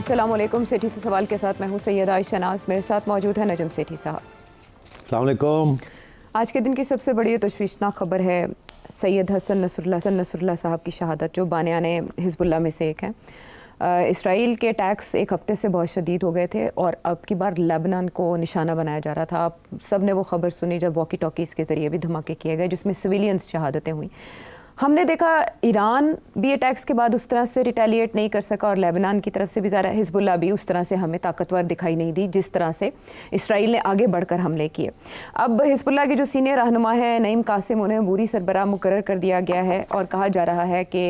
अस्सलाम वालेकुम। सेठी से सवाल के साथ मैं हूँ सैयदा आयशा नाज, मेरे साथ मौजूद है नजम सेठी साहब। अस्सलाम वालेकुम। आज के दिन की सबसे बड़ी तशवीशनाक खबर है सैयद हसन नसरुल्लाह साहब की शहादत, जो बानियाने हिज़्बुल्लाह में से एक हैं। इसराइल के अटैक्स एक हफ़्ते से बहुत शदीद हो गए थे और अब की बार लेबनान को निशाना बनाया जा रहा था। आप सब ने वो ख़बर सुनी जब वॉकी टॉकीज़ के ज़रिए भी धमाके किए गए जिसमें सिविलियंस शहादतें हुई। हमने देखा ईरान भी अटैक्स के बाद उस तरह से रिटेलिएट नहीं कर सका और लेबनान की तरफ से भी ज़रा हिज़्बुल्लाह भी उस तरह से हमें ताकतवर दिखाई नहीं दी जिस तरह से इसराइल ने आगे बढ़कर हमले किए। अब हिज़्बुल्लाह के जो सीनियर रहनुमा है नईम कासिम, उन्हें अबूरी सरबराह मुकर्रर कर दिया गया है और कहा जा रहा है कि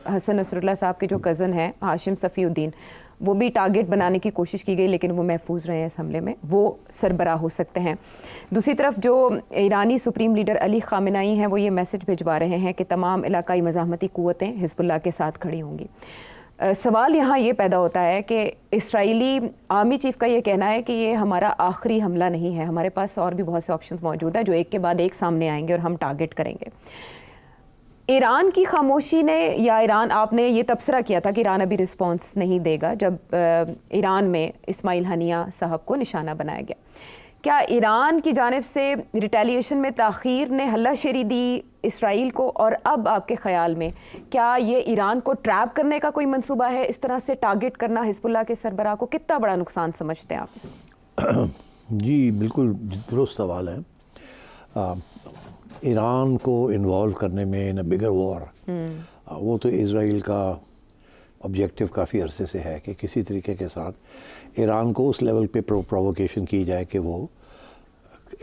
हसन नसरुल्लाह साहब के जो कज़न हैं हाशिम सफ़ीउद्दीन, वो भी टारगेट बनाने की कोशिश की गई लेकिन वो महफूज रहे हैं इस हमले में, वो सरबराह हो सकते हैं। दूसरी तरफ जो ईरानी सुप्रीम लीडर अली ख़ामेनेई हैं वो ये मैसेज भिजवा रहे हैं कि तमाम इलाकाई मज़ाहमती क़ुव्वतें हिज़्बुल्लाह के साथ खड़ी होंगी। सवाल यहाँ ये पैदा होता है कि इस्राएली आर्मी चीफ़ का ये कहना है कि ये हमारा आखिरी हमला नहीं है, हमारे पास और भी बहुत से ऑप्शंस मौजूद हैं जो एक के बाद एक सामने आएंगे और हम टारगेट करेंगे। ईरान की खामोशी ने या ईरान, आपने ये तबसरा किया था कि ईरान अभी रिस्पांस नहीं देगा जब ईरान में इस्माइल हनिया साहब को निशाना बनाया गया। क्या ईरान की जानिब से रिटेलिएशन में ताख़ीर ने हल्लाशेरी दी इसराइल को, और अब आपके ख़्याल में क्या ये ईरान को ट्रैप करने का कोई मंसूबा है? इस तरह से टारगेट करना हिज़्बुल्लाह के सरबराह को कितना बड़ा नुकसान समझते हैं आप इसको? जी बिल्कुल दुरुस्त सवाल है। ईरान को इन्वॉल्व करने में इन बिगर वॉर, वो तो इसराइल का ऑब्जेक्टिव काफ़ी अरसे से है कि किसी तरीके के साथ ईरान को उस लेवल पे प्रोवोकेशन की जाए कि वो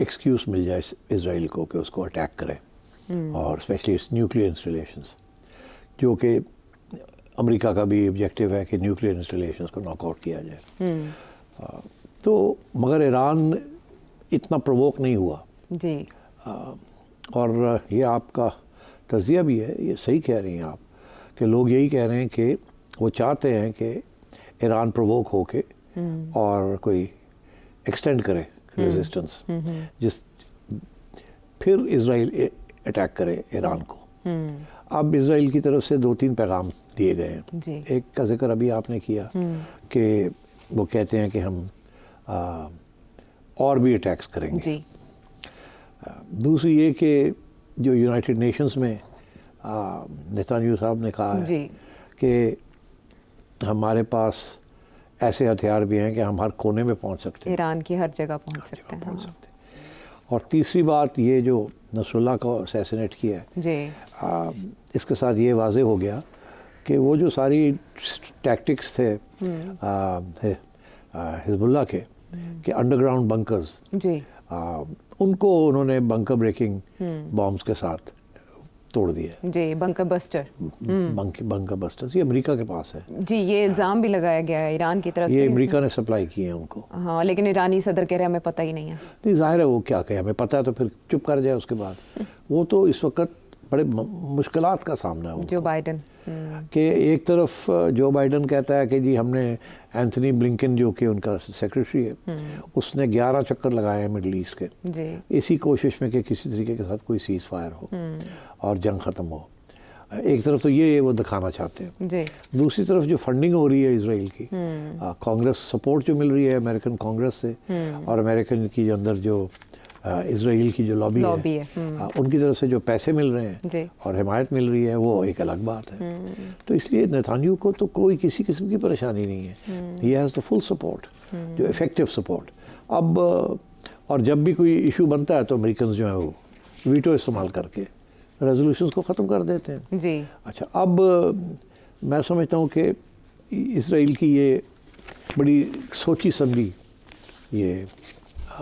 एक्सक्यूज़ मिल जाए इसराइल को कि उसको अटैक करे, और स्पेशली न्यूक्लियर इंस्टॉलेशंस, जो कि अमेरिका का भी ऑब्जेक्टिव है कि न्यूक्लियर इंस्टॉलेशंस को नॉकआउट किया जाए। तो मगर ईरान इतना प्रोवोक नहीं हुआ जी। और ये आपका तज़िया भी है, ये सही कह रही हैं आप कि लोग यही कह रहे हैं कि वो चाहते हैं कि ईरान प्रोवोक हो के और कोई एक्सटेंड करे रेजिस्टेंस, फिर इसराइल अटैक करे ईरान को। अब इसराइल की तरफ से 2-3 पैगाम दिए गए हैं। एक का जिक्र अभी आपने किया कि वो कहते हैं कि हम और भी अटैक्स करेंगे जी। दूसरी ये कि जो यूनाइटेड नेशंस में नेतन्याहू साहब ने कहा है कि हमारे पास ऐसे हथियार भी हैं कि हम हर कोने में पहुंच सकते हैं, ईरान की हर जगह पहुंच सकते हैं। और तीसरी बात ये जो नसरुल्लाह को असैसिनेट किया है जी, इसके साथ ये वाज़ेह हो गया कि वो जो सारी टैक्टिक्स थे हिज़्बुल्लाह के कि अंडरग्राउंड बंकर्स जी, उनको उन्होंने बंकर ब्रेकिंग बॉम्ब्स के साथ तोड़ दिया जी। बंकर बस्टर, बंकर बस्टर्स ये अमेरिका के पास है जी। ये इल्ज़ाम भी लगाया गया है ईरान की तरफ से, ये अमेरिका ने सप्लाई किए हैं उनको। हाँ, लेकिन ईरानी सदर कह रहे हैं हमें पता ही नहीं है। नहीं, जाहिर है वो क्या कहे, हमें पता है तो फिर चुप कर जाए उसके बाद। वो तो इस वक्त बड़े मुश्किलात का सामना है जो बाइडन कि एक तरफ जो बाइडन कहता है कि जी हमने एंथनी ब्लिंकन जो कि उनका सेक्रेटरी है उसने 11 चक्कर लगाए हैं मिडल ईस्ट के जी, इसी कोशिश में कि किसी तरीके के साथ कोई सीज़ फायर हो और जंग ख़त्म हो। एक तरफ तो ये वो दिखाना चाहते हैं जी। दूसरी तरफ जो फंडिंग हो रही है इसराइल की, कांग्रेस सपोर्ट जो मिल रही है अमेरिकन कांग्रेस से और अमेरिकन की जो अंदर जो इसराइल की जो लॉबी है उनकी तरफ से जो पैसे मिल रहे हैं और हिमायत मिल रही है, वो एक अलग बात है। तो इसलिए नेतन्याहू को तो कोई किसी किस्म की परेशानी नहीं है, he has the full support, जो इफ़ेक्टिव सपोर्ट। अब और जब भी कोई इशू बनता है तो अमेरिकन जो है वो वीटो इस्तेमाल करके रेजोल्यूशंस को ख़त्म कर देते हैं जी। अच्छा, अब मैं समझता हूँ कि इसराइल की ये बड़ी सोची समझी ये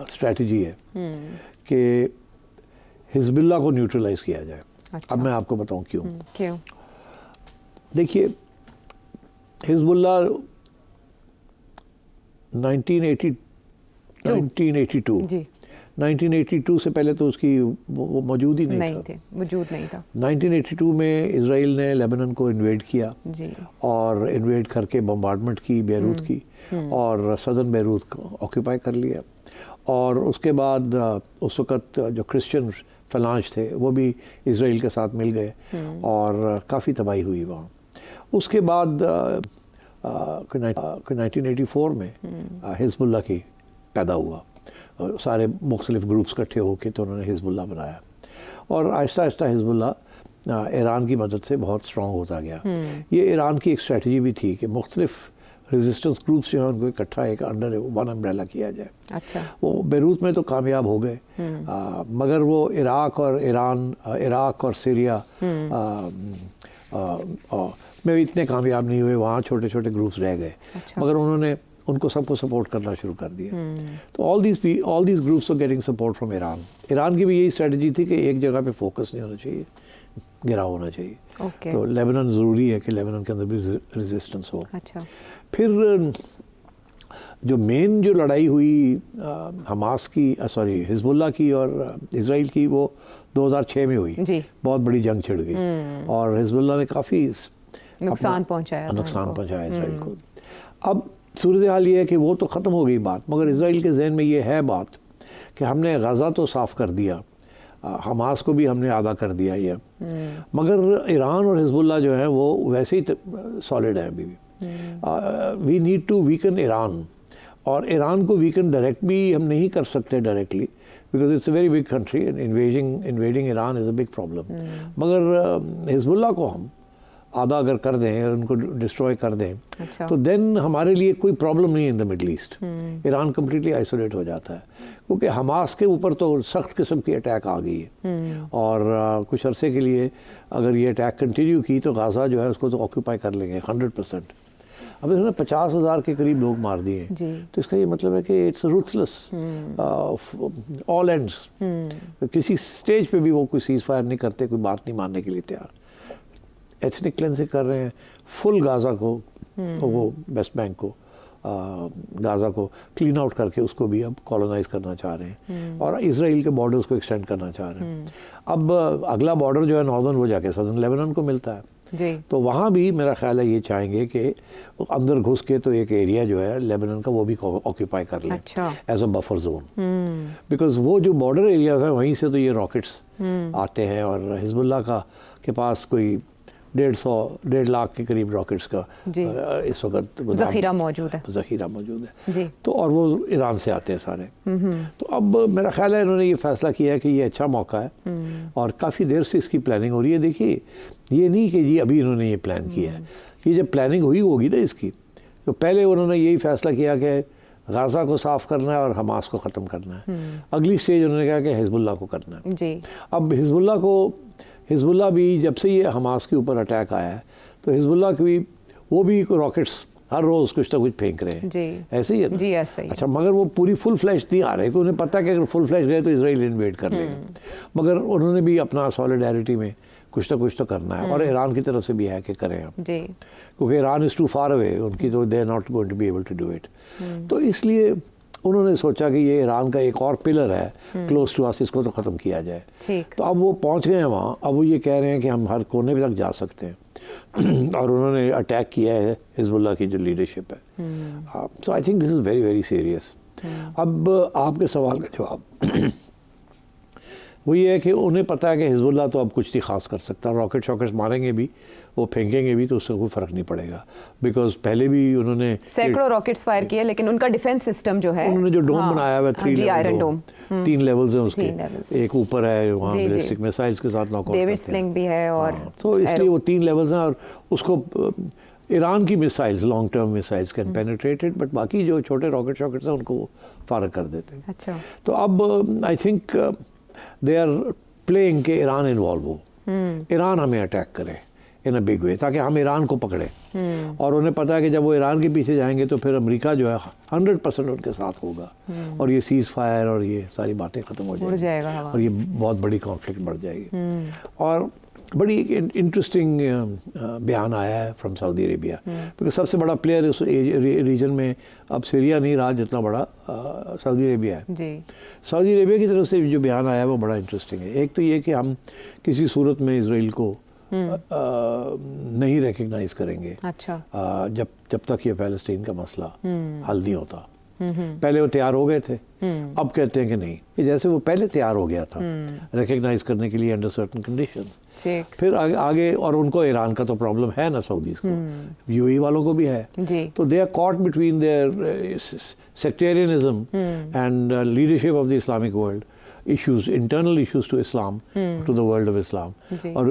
स्ट्रैटेजी है कि हिज़्बुल्लाह को न्यूट्रलाइज किया जाए। अच्छा। अब मैं आपको बताऊं क्यों। देखिए, हिज़्बुल्लाह 1982 से पहले तो उसकी वो मौजूद ही नहीं था। 1982 में इसराइल ने लेबनान को इन्वेड किया जी, और इन्वेड करके बम्बार्डमेंट की बेरूत की और सदर्न बेरूत को ऑक्यूपाई कर लिया। और उसके बाद उस वक़्त जो क्रिश्चियन फलांश थे वो भी इसराइल के साथ मिल गए और काफ़ी तबाही हुई वहाँ। उसके बाद 1984 में हिजबुल्लाह की पैदा हुआ। सारे मुख्तलिफ ग्रुप्स इकट्ठे होकर तो उन्होंने हिजबुल्लाह बनाया और आहिस्ता आहिस्ता हिजबुल्लाह ईरान की मदद से बहुत स्ट्रॉन्ग होता गया। ये ईरान की एक स्ट्रेटजी भी थी कि मुख्तलिफ रेजिस्टेंस ग्रुप्स जो है उनको इकट्ठा एक अंडर वन अम्ब्रेला किया जाए। अच्छा। वो बेरूत में तो कामयाब हो गए, मगर वो इराक और सीरिया में इतने कामयाब नहीं हुए, वहाँ छोटे छोटे ग्रुप्स रह गए। अच्छा। मगर उन्होंने उनको सबको सपोर्ट करना शुरू कर दिया। तो all these groups are getting support from Iran. Iran की भी यही स्ट्रेटजी थी कि एक जगह पे फोकस नहीं होना चाहिए, गिराव होना चाहिए। तो लेबनान ज़रूरी है कि लेबनान के अंदर भी रेजिस्टेंस हो। अच्छा। फिर जो मेन जो लड़ाई हुई हमास की हिजबुल्लाह की और इजराइल की, वो 2006 में हुई। बहुत बड़ी जंग छिड़ गई और हिजबुल्लाह ने काफ़ी नुकसान पहुंचाया इजराइल को। अब सूरत हाल ये है कि वो तो ख़त्म हो गई बात, मगर इजराइल के जहन में ये है बात कि हमने गज़ा तो साफ़ कर दिया, हमास को भी हमने आधा कर दिया ये, मगर ईरान और हिजबुल्लाह जो है वो वैसे ही सॉलिड है अभी भी। We need to weaken Iran, और ईरान को वीकन डायरेक्ट भी हम नहीं कर सकते directly, because it's a very big country and invading Iran is a big problem. मगर हिजबुल्लाह को हम आधा अगर कर दें और उनको डिस्ट्रॉय कर दें, अच्छा। तो देन हमारे लिए कोई प्रॉब्लम नहीं है in the middle east. Iran completely isolate हो जाता है, क्योंकि हमास के ऊपर तो सख्त किस्म की अटैक आ गई है और कुछ अरसे के लिए अगर ये अटैक कंटिन्यू की तो गाज़ा जो है उसको तो ऑक्यूपाई कर लेंगे 100%। अब इसने 50,000 के करीब लोग मार दिए, तो इसका ये मतलब है कि इट्स रूथलेस ऑल एंड्स। किसी स्टेज पे भी वो कोई सीज फायर नहीं करते, कोई बात नहीं मानने के लिए तैयार। एथनिक क्लेंजिंग कर रहे हैं फुल गाज़ा को, वो वेस्ट बैंक को, गाज़ा को क्लीन आउट करके उसको भी अब कॉलोनाइज करना चाह रहे हैं और इसराइल के बॉर्डर्स को एक्सटेंड करना चाह रहे हैं। अब अगला बॉर्डर जो है नॉर्दर्न वो जाके सदर्न लेबनान को मिलता है जी। तो वहाँ भी मेरा ख्याल है ये चाहेंगे कि अंदर घुस के तो एक एरिया जो है लेबनान का वो भी ऑक्यूपाई कर लें as a buffer zone, because वो जो बॉर्डर एरियाज हैं वहीं से तो ये रॉकेट्स आते हैं और हिजबुल्लाह के पास कोई 1.5 लाख के करीब रॉकेट्स का इस वक्त ज़ख़ीरा मौजूद है जी। तो और वो ईरान से आते हैं सारे। तो अब मेरा ख्याल है इन्होंने ये फैसला किया है कि ये अच्छा मौका है और काफ़ी देर से इसकी प्लानिंग हो रही है। देखिए ये नहीं कि जी अभी इन्होंने ये प्लान किया है, ये जब प्लानिंग हुई होगी ना इसकी, तो पहले उन्होंने यही फैसला किया कि गाज़ा को साफ़ करना है और हमास को ख़त्म करना है। अगली स्टेज उन्होंने कहा कि हिजबुल्लाह को करना है जी। अब हिजबुल्लाह भी जब से ये हमास के ऊपर अटैक आया है तो हिजबुल्लाह की वो भी रॉकेट्स हर रोज़ कुछ ना कुछ फेंक रहे हैं जी। ऐसे ही है ना? जी ऐसे ही। अच्छा, मगर वो पूरी फुल फ्लैश नहीं आ रहे, तो उन्हें पता है कि अगर फुल फ्लैश गए तो इजराइल इन्वेड कर लेगा, मगर उन्होंने भी अपना सॉलिडारिटी में कुछ ना कुछ तो करना है और ईरान की तरफ से भी है कि करें हम जी, क्योंकि Iran is too far away, उनकी तो they are not going to be able to do it. तो इसलिए उन्होंने सोचा कि ये ईरान का एक और पिलर है क्लोज टू अस, इसको तो ख़त्म किया जाए। ठीक। तो अब वो पहुंच गए हैं वहाँ, अब वो ये कह रहे हैं कि हम हर कोने पे तक जा सकते हैं और उन्होंने अटैक किया है हिजबुल्लाह की जो लीडरशिप है। So I think this is very very serious. अब आपके सवाल का जवाब वो ये है कि उन्हें पता है कि हिजबुल्लाह तो अब कुछ नहीं खास कर सकता, रॉकेट शॉकेट्स मारेंगे भी, वो फेंकेंगे भी, तो उससे कोई फ़र्क नहीं पड़ेगा, बिकॉज पहले भी उन्होंने सैकड़ों रॉकेट्स फायर किए, लेकिन उनका डिफेंस सिस्टम जो है, उन्होंने जो डोम बनाया हुआ है 3 आयरन डोम, 3 लेवल्स हैं उसके, एक ऊपर है वहाँ बैलिस्टिक मिसाइल्स के साथ नॉकआउट, डेविड स्लिंग भी है और तो इसलिए वो 3 लेवल्स हैं और उसको ईरान की missiles long term missiles can penetrated, but बाकी जो छोटे रॉकेट शॉकेट्स हैं उनको फारग कर देते हैं। अच्छा, तो अब I think they are playing के ईरान इन्वॉल्व हो, ईरान हमें अटैक करे इन अ बिग वे ताकि हम ईरान को पकड़े, और उन्हें पता है कि जब वो ईरान के पीछे जाएंगे तो फिर अमेरिका जो है 100% उनके साथ होगा और ये सीज़ फायर और ये सारी बातें ख़त्म हो जाएगी और ये बहुत बड़ी कॉन्फ्लिक्ट बढ़ जाएगी। और बड़ी इंटरेस्टिंग बयान आया है फ्रॉम सऊदी अरेबिया, क्योंकि सबसे बड़ा प्लेयर इस रीजन में अब सीरिया नहीं रहा, जितना बड़ा सऊदी अरेबिया है जी। सऊदी अरेबिया की तरफ से जो बयान आया है वो बड़ा इंटरेस्टिंग है। एक तो ये कि हम किसी सूरत में इसराइल को नहीं रिकग्नाइज करेंगे, अच्छा, जब तक ये फ़लस्तीन का मसला हल नहीं होता। पहले वो तैयार हो गए थे, अब कहते हैं कि नहीं, कि जैसे वो पहले तैयार हो गया था रिकग्नाइज करने के लिए अंडर सर्टेन कंडीशंस, फिर आगे और उनको ईरान का तो प्रॉब्लम है ना सऊदीज को, यूएई वालों को भी है। तो they are caught between their sectarianism and leadership of the Islamic world issues, internal issues to Islam, to the world of Islam, or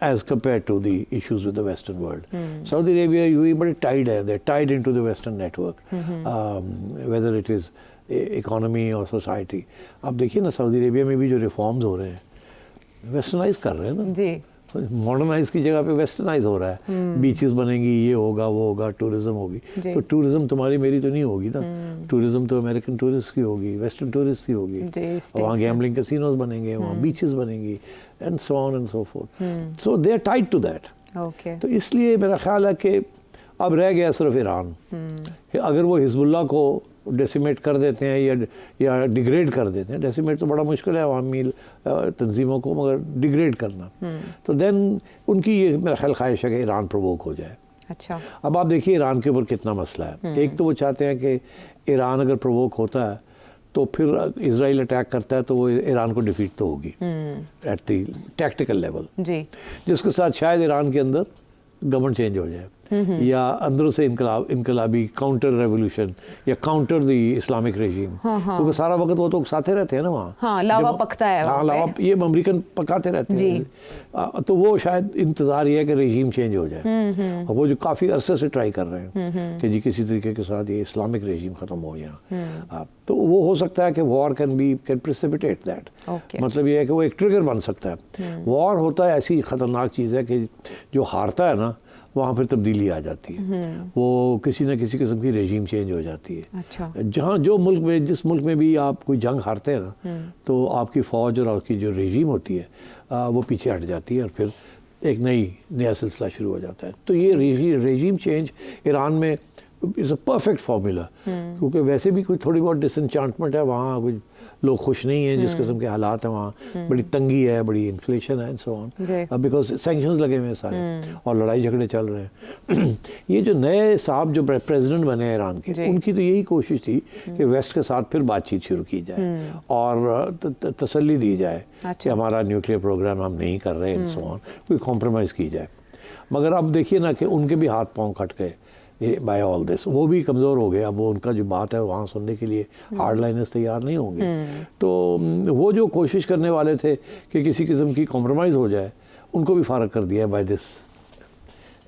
as compared to the issues with the Western world. Saudi Arabia, UAE, बड़े tied है, they're tied into the Western network, whether it is economy or society. अब देखिए ना Saudi Arabia में भी जो reforms हो रहे हैं, वेस्टर्नाइज कर रहे हैं ना जी, मॉडर्नाइज की जगह पे वेस्टर्नाइज हो रहा है। बीचेस बनेंगी, ये होगा, वो होगा, टूरिज्म होगी। तो टूरिज्म तुम्हारी मेरी तो नहीं होगी ना, टूरिज्म तो अमेरिकन टूरिस्ट की होगी, वेस्टर्न टूरिस्ट की होगी। वहाँ गैम्बलिंग कैसीनोज बनेंगे, वहाँ बीचेस बनेंगी, and so on and so forth. So they are tied to that. तो इसलिए मेरा ख्याल है कि अब रह गया सिर्फ ईरान। अगर वो हिजबुल्लाह को डेसिमेट कर देते हैं या डिग्रेड कर देते हैं, डेसिमेट तो बड़ा मुश्किल है अवामी तंजीमों को, मगर डिग्रेड करना, तो देन उनकी ये मेरा ख्याल ख्वाहिश है कि ईरान प्रोवोक हो जाए। अच्छा, अब आप देखिए ईरान के ऊपर कितना मसला है। एक तो वो चाहते हैं कि ईरान अगर प्रोवोक होता है तो फिर इजराइल अटैक करता है तो वो ईरान को डिफीट तो होगी एट द टैक्टिकल लेवल जी, जिसके साथ शायद ईरान के अंदर गवर्नमेंट चेंज हो जाए या अंदरों से इनकलाबी काउंटर रेवोल्यूशन या काउंटर द इस्लामिक रेजीम, क्योंकि सारा वक्त वो तो उकसाते रहते हैं ना वहाँ। हाँ, लावा पकता है। हाँ, लावा ये अमेरिकन पकाते रहते हैं। तो वो शायद इंतजार ये है कि रेजीम चेंज हो जाए, और वो जो काफ़ी अरसे से ट्राई कर रहे हैं कि जी किसी तरीके के साथ ये इस्लामिक रेजीम ख़त्म हो यहाँ। तो वो हो सकता है कि वॉर कैन प्रेसिपिटेट दैट। मतलब ये है कि वो एक ट्रिगर बन सकता है। वॉर होता है ऐसी ख़तरनाक चीज़ है कि जो हारता है ना वहाँ फिर तब्दीली आ जाती है, वो किसी न किसी किस्म की रेजीम चेंज हो जाती है। अच्छा। जहाँ जो मुल्क में, जिस मुल्क में भी आप कोई जंग हारते हैं ना, तो आपकी फ़ौज और आपकी जो रेजीम होती है वो पीछे हट जाती है और फिर एक नया सिलसिला शुरू हो जाता है। तो ये रेजीम चेंज ईरान में इज़ अ परफेक्ट फार्मूला, क्योंकि वैसे भी कोई थोड़ी बहुत डिसएंचांटमेंट है वहाँ, कुछ लोग खुश नहीं हैं जिस किस्म के हालात हैं वहाँ, बड़ी तंगी है, बड़ी इन्फ्लेशन है and so on, because sanctions लगे हुए हैं सारे और लड़ाई झगड़े चल रहे हैं। ये जो नए साहब जो प्रेसिडेंट बने हैं ईरान के, उनकी तो यही कोशिश थी कि वेस्ट के साथ फिर बातचीत शुरू की जाए और तसल्ली दी जाए कि हमारा न्यूक्लियर प्रोग्राम हम नहीं कर रहे एंड सो ऑन, कोई कॉम्प्रोमाइज़ की जाए। मगर अब देखिए ना कि उनके भी हाथ पाँव कट गए बाय ऑल दिस, वो भी कमज़ोर हो गए। अब वो उनका जो बात है वहाँ सुनने के लिए हार्ड लाइनर्स तैयार नहीं होंगे। तो वो जो कोशिश करने वाले थे कि किसी किस्म की कॉम्प्रोमाइज़ हो जाए, उनको भी फारग कर दिया बाय दिस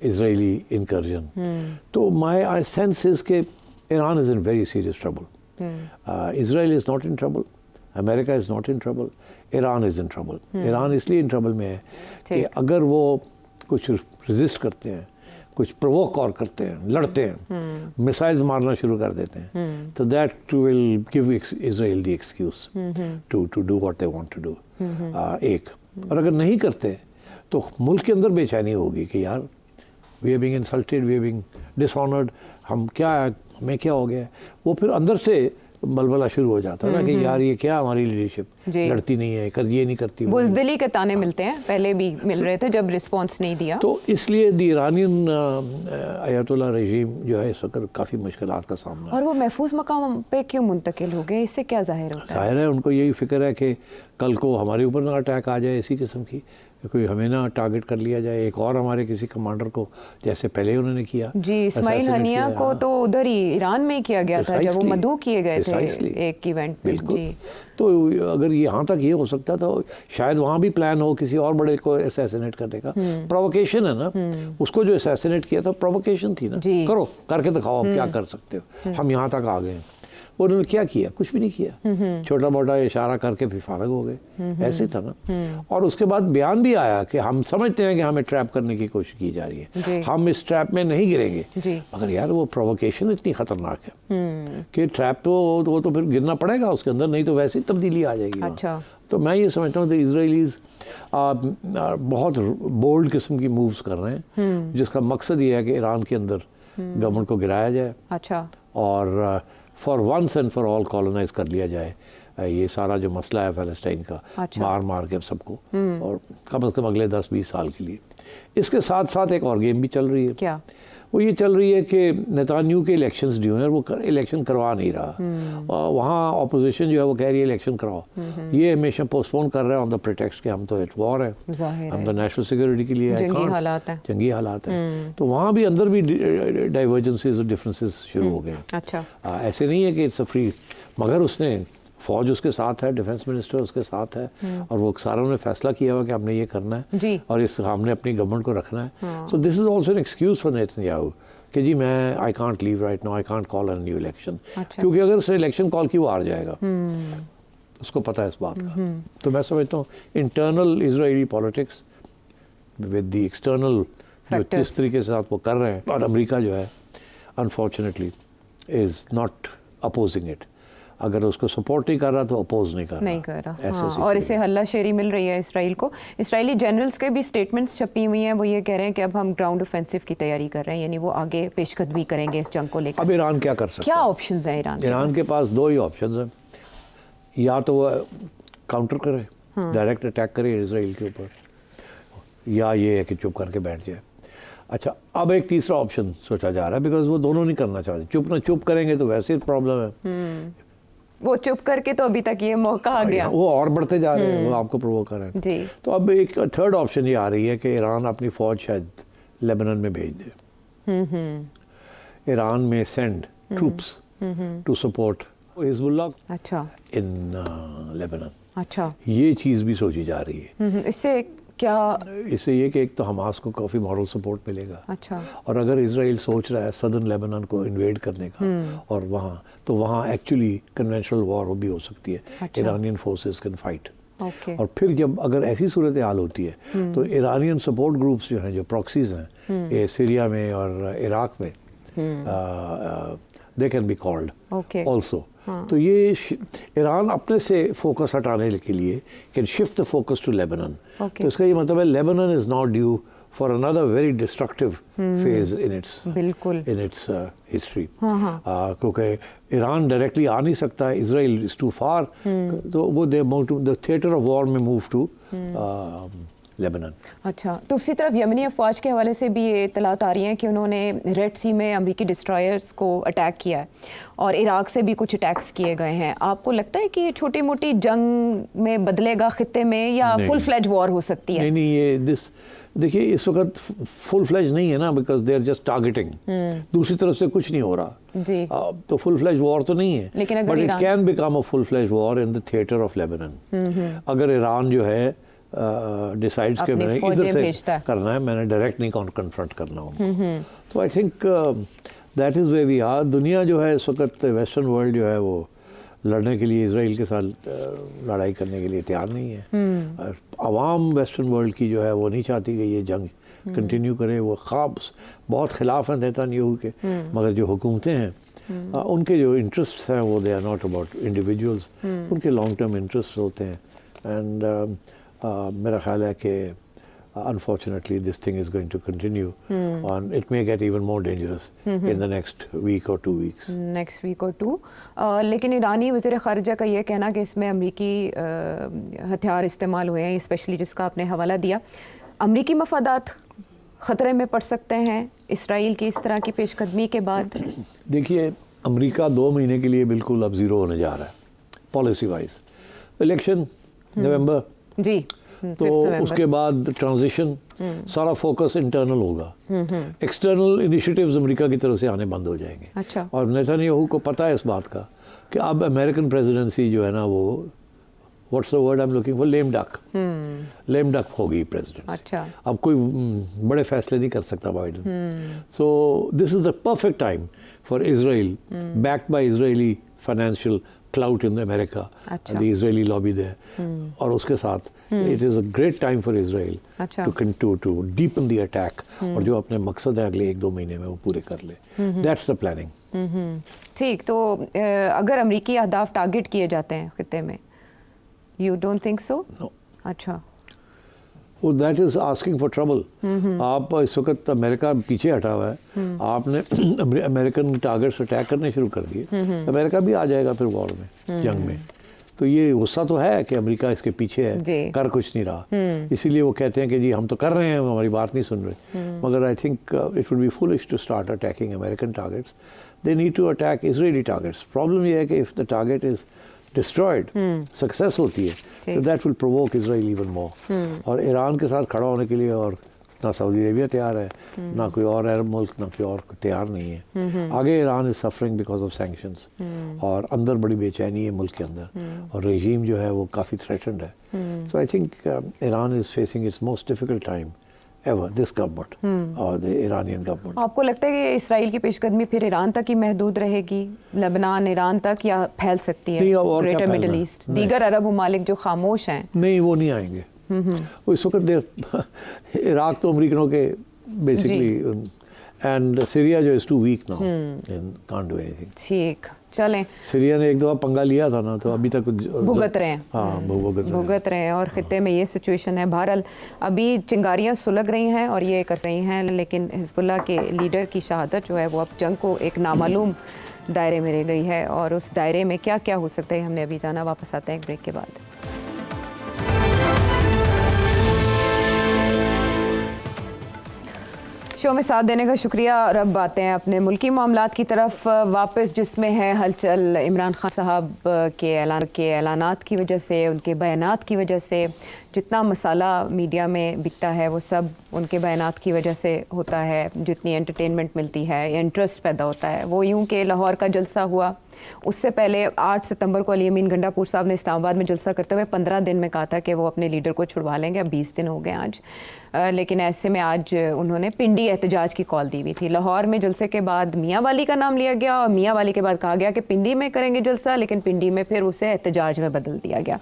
इजरायली इनकर्जन। तो माय सेंस इज़ के Iran is in very serious trouble. Israel is not in trouble, America is not in trouble, Iran is in trouble. Iran इसलिए इन ट्रबल में है कि अगर वो कुछ रेजिस्ट करते हैं, कुछ प्रोवोक और करते हैं, लड़ते हैं, मिसाइल्स मारना शुरू कर देते हैं, तो that will give Israel the excuse to do what they want to do. एक, और अगर नहीं करते तो मुल्क के अंदर बेचैनी होगी कि यार we are being insulted, we are being dishonoured, हम क्या, हमें क्या हो गया। वो फिर अंदर से बलबला शुरू हो जाता है ना कि यार ये क्या हमारी लीडरशिप लड़ती नहीं है, ये नहीं करती। बुज़दिली के ताने मिलते हैं, पहले भी मिल रहे थे जब रिस्पांस नहीं दिया। तो इसलिए द ईरानियन अयतुल्ला रेजीम जो है इस वक्त काफ़ी मुश्किलात का सामना है। और वो महफूज मकाम पे क्यों मुंतकिल हो गए, इससे क्या जाहिर होता है? जाहिर है उनको यही फिक्र है कि कल को हमारे ऊपर ना अटैक आ जाए, इसी किस्म की कोई हमें ना टारगेट कर लिया जाए, एक और हमारे किसी कमांडर को, जैसे पहले उन्होंने किया जी, इस्माइल हनिया को तो उधर ही ईरान में किया गया था जब वो मदऊ किए गए थे एक इवेंट में। बिल्कुल। तो अगर यहाँ तक ये हो सकता तो शायद वहाँ भी प्लान हो किसी और बड़े को असैसिनेट करने का। प्रोवोकेशन है ना, उसको जो असैसिनेट किया था प्रोवोकेशन थी ना, करो, करके दिखाओ आप क्या कर सकते हो, हम यहाँ तक आ गए हैं। उन्होंने क्या किया? कुछ भी नहीं किया, छोटा मोटा इशारा करके फिर फारग हो गए, ऐसे था ना। और उसके बाद बयान भी आया कि हम समझते हैं कि हमें ट्रैप करने की कोशिश की जा रही है, हम इस ट्रैप में नहीं गिरेंगे। मगर यार वो प्रोवोकेशन इतनी खतरनाक है कि ट्रैप तो वो तो फिर गिरना पड़ेगा उसके अंदर, नहीं तो वैसे ही तब्दीली आ जाएगी। अच्छा। तो मैं ये समझता हूँ कि इजराइलीज बहुत बोल्ड किस्म की मूव्स कर रहे हैं, जिसका मकसद ये है कि ईरान के अंदर गवर्नमेंट को गिराया जाए। अच्छा। और for once and for all colonise कर लिया जाए ये सारा जो मसला है फ़लस्तीन का। अच्छा। मार के सबको, और कम से कम अगले 10-20 साल के लिए। इसके साथ साथ एक और गेम भी चल रही है। क्या? वो ये चल रही है कि नेतान्याहू के इलेक्शंस जो हैं वो इलेक्शन करवा नहीं रहा, और वहाँ ऑपोजिशन जो है वो कह रही है इलेक्शन कराओ। ये हमेशा पोस्टपोन कर रहे हैं ऑन द प्रिटेक्स्ट कि हम तो एट वॉर है, हम तो नेशनल सिक्योरिटी के लिए जंगी हालात हैं। तो वहाँ भी अंदर भी डाइवर्जेंसीज और डिफरेंसेस शुरू हो गए। अच्छा, ऐसे नहीं है कि इट्स अ फ्री, मगर उसने फौज उसके साथ है, डिफेंस मिनिस्टर उसके साथ है, और वो सारा उन्होंने फैसला किया हुआ कि हमने ये करना है जी, और इस हमने अपनी गवर्नमेंट को रखना है। So this is also an excuse for Netanyahu कि जी मैं I can't leave right now, I can't call an new election, क्योंकि अगर उसने इलेक्शन कॉल की वो हार जाएगा, उसको पता है इस बात का। तो मैं समझता हूँ internal Israeli politics with the external जिस तरीके से साथ वो कर रहे हैं, और अमेरिका जो है unfortunately is not opposing it. अगर उसको सपोर्ट नहीं कर रहा तो अपोज नहीं कर रहा। हाँ, और इसे हल्लाशेरी मिल रही है इसराइल को। इसराइली जनरल्स के भी स्टेटमेंट्स छपी हुई हैं, वो ये कह रहे हैं कि अब हम ग्राउंड ऑफेंसिव की तैयारी कर रहे हैं, यानी वो आगे पेशकदमी करेंगे इस जंग को लेकर। अब ईरान क्या कर सकता है? क्या ऑप्शंस हैं ईरान के पास? दो ही ऑप्शंस हैं, या तो वो काउंटर करे, डायरेक्ट अटैक करे इसराइल के ऊपर, या ये है कि चुप करके बैठ जाए। अच्छा, अब एक तीसरा ऑप्शन सोचा जा रहा है, बिकॉज वो दोनों नहीं करना चाहते। चुप करेंगे तो वैसे ही प्रॉब्लम है, वो चुप करके तो अभी तक ये मौका आ गया, वो और बढ़ते जा रहे हैं, वो आपको प्रोवोक कर रहे हैं जी। तो अब एक थर्ड ऑप्शन ये आ रही है कि ईरान अपनी फौज शायद लेबनान में भेज दे। ईरान में send troops to support Hezbollah अच्छा इन लेबनान। अच्छा, ये चीज़ भी सोची जा रही है। इससे क्या? इससे ये कि एक तो हमास को काफ़ी मॉरल सपोर्ट मिलेगा, अच्छा, और अगर इजराइल सोच रहा है सदर्न लेबनान को इन्वेड करने का और वहाँ एक्चुअली कन्वेंशनल वॉर भी हो सकती है। अच्छा। Iranian forces can fight. Okay, और फिर जब अगर ऐसी सूरत हाल होती है तो ईरानियन सपोर्ट ग्रुप्स जो हैं, जो प्रॉक्सीज हैं, ये सीरिया में और इराक में, they can be called also. तो ये ईरान अपने से फोकस हटाने के लिए can shift the focus to Lebanon. तो इसका ये मतलब है Lebanon is not due for another very destructive phase in its history, क्योंकि ईरान डायरेक्टली आ नहीं सकता है, इजराइल इज टू फार, तो वो they move to the theatre of war में मूव टू लेबनान। अच्छा, तो उसी तरफ यमनी अफवाज के हवाले से भी ये इतलात आ रही हैं कि उन्होंने रेड सी में अमेरिकी डिस्ट्रॉयर्स को अटैक किया है, और इराक से भी कुछ अटैक्स किए गए हैं। आपको लगता है कि ये छोटी मोटी जंग में बदलेगा खित्ते में, या फुल फ्लेज वॉर हो सकती है? नहीं, ये देखिए इस वक्त फुल फ्लेज नहीं है ना, because they are just targeting. दूसरी तरफ से कुछ नहीं हो रहा जी, तो फुल फ्लेज वॉर तो नहीं है, लेकिन but it can become a full fledge war in the theatre of Lebanon. अगर ईरान जो है डिसाइड्स के मैंने इधर से करना है, मैंने डायरेक्ट नहीं कन्फ्रंट करना हो, तो I think that is way we are. दुनिया जो है इस वक्त, वेस्टर्न वर्ल्ड जो है वो लड़ने के लिए, इसराइल के साथ लड़ाई करने के लिए तैयार नहीं है। अवाम वेस्टर्न वर्ल्ड की जो है वो नहीं चाहती कि ये जंग कंटिन्यू करे। वो ख्वाब बहुत खिलाफ हैं नेतन्याहू के, मगर जो हुकूमतें हैं उनके जो इंटरेस्ट्स हैं वो they are not about individuals, उनके लॉन्ग टर्म इंटरेस्ट होते हैं। एंड मेरा ख्याल है कि unfortunately this thing is going to continue and it may get even more dangerous in the next week or 2 weeks. Next week or 2. लेकिन ईरानी वज़ीर ख़ारिजा का ये कहना कि इसमें अमरीकी हथियार इस्तेमाल हुए हैं, स्पेशली जिसका आपने हवाला दिया, अमरीकी मफादात ख़तरे में पड़ सकते हैं इसराइल की इस तरह की पेशकदमी के बाद? देखिए, अमरीका 2 महीने के लिए बिल्कुल अब ज़ीरो होने जा रहा है पॉलिसी वाइज। इलेक्शन नवंबर जी, तो उसके बाद ट्रांजिशन, सारा फोकस इंटरनल होगा। एक्सटर्नल इनिशिएटिव्स अमेरिका की तरफ से आने बंद हो जाएंगे। अच्छा। और नेतन्याहू को पता है इस बात का कि अब अमेरिकन प्रेसिडेंसी जो है ना वो, what's the word I am looking for, lame duck होगी प्रेसिडेंट। अच्छा। अब कोई बड़े फैसले नहीं कर सकता Biden. So this is the perfect time for Israel, backed by Israeli financial clout in America, अच्छा। the Israeli lobby there, और उसके साथ it is a great time for Israel अच्छा। to deepen the attack, और जो अपने मकसद है अगले 1-2 महीने में वो पूरे कर ले। That's the planning. ठीक, तो अगर अमरीकी अहदाफ टारगेट किए जाते हैं खित्ते में, you don't think so? No. अच्छा। well, that is asking for trouble. आप इस वक्त अमेरिका पीछे हटा हुआ है, आपने अमेरिकन टारगेट्स अटैक करने शुरू कर दिए, अमेरिका भी आ जाएगा फिर वॉर में, जंग में। तो ये गुस्सा तो है कि अमेरिका इसके पीछे है, जी। कर कुछ नहीं रहा, इसीलिए वो कहते हैं कि जी हम तो कर रहे हैं, हमारी बात नहीं सुन रहे। मगर I think it would be foolish to start attacking American targets, they need to attack Israeli targets. Problem ये है कि if the target is destroyed, success होती है, तो that will provoke Israel even more. और ईरान के साथ खड़ा होने के लिए और ना सऊदी अरेबिया तैयार है, ना कोई और अरब मुल्क, ना कोई और तैयार नहीं है। आगे Iran is suffering because of sanctions, और अंदर बड़ी बेचैनी है मुल्क के अंदर, और रजीम जो है वो काफ़ी थ्रेटन्ड है। So I think Iran is facing its most difficult time ever, this government और द ईरानियन गवर्नमेंट। आपको लगता है कि इसराइल की पेशकदमी फिर ईरान तक ही महदूद रहेगी, लेबनान ईरान तक, या फैल सकती है ग्रेटर मिडिल ईस्ट, दीगर अरब ममालिक जो खामोश हैं? नहीं, वो नहीं आएंगे। वो इस वक्त इराक तो अमरीकनों के बेसिकली, एंड सीरिया जो is too weak now and can't do anything. ठीक, चलें। सीरिया ने एक दफा पंगा लिया था ना, तो अभी तक भुगत रहे हैं। हाँ, भुगत रहे हैं, और खित्ते में ये सिचुएशन है। बहरहाल अभी चिंगारियां सुलग रही हैं और ये कर रही हैं, लेकिन हिजबुल्लाह के लीडर की शहादत जो है वो अब जंग को एक नामालूम दायरे में रह गई है, और उस दायरे में क्या क्या हो सकता है हमने अभी जाना। वापस आते हैं एक ब्रेक के बाद। शो में साथ देने का शुक्रिया। और अब आते हैं अपने मुल्की मामलात की तरफ वापस, जिसमें है हलचल इमरान खान साहब के ऐलानात की वजह से, उनके बयानात की वजह से। जितना मसाला मीडिया में बिकता है वो सब उनके बयानात की वजह से होता है। जितनी एंटरटेनमेंट मिलती है, इंटरेस्ट पैदा होता है। वो यूं कि लाहौर का जलसा हुआ, उससे पहले 8 सितंबर को अली अमीन गंडापुर साहब ने इस्लामाबाद में जलसा करते हुए 15 दिन में कहा था कि वो अपने लीडर को छुड़वा लेंगे। अब 20 दिन हो गए आज, लेकिन ऐसे में आज उन्होंने पिंडी एहतजाज की कॉल दी हुई थी। लाहौर में जलसे के बाद मियाँ वाली का नाम लिया गया, और मियाँ वाली के बाद कहा गया कि पिंडी में करेंगे जलसा, लेकिन पिंडी में फिर उसे एहतजाज में बदल दिया गया।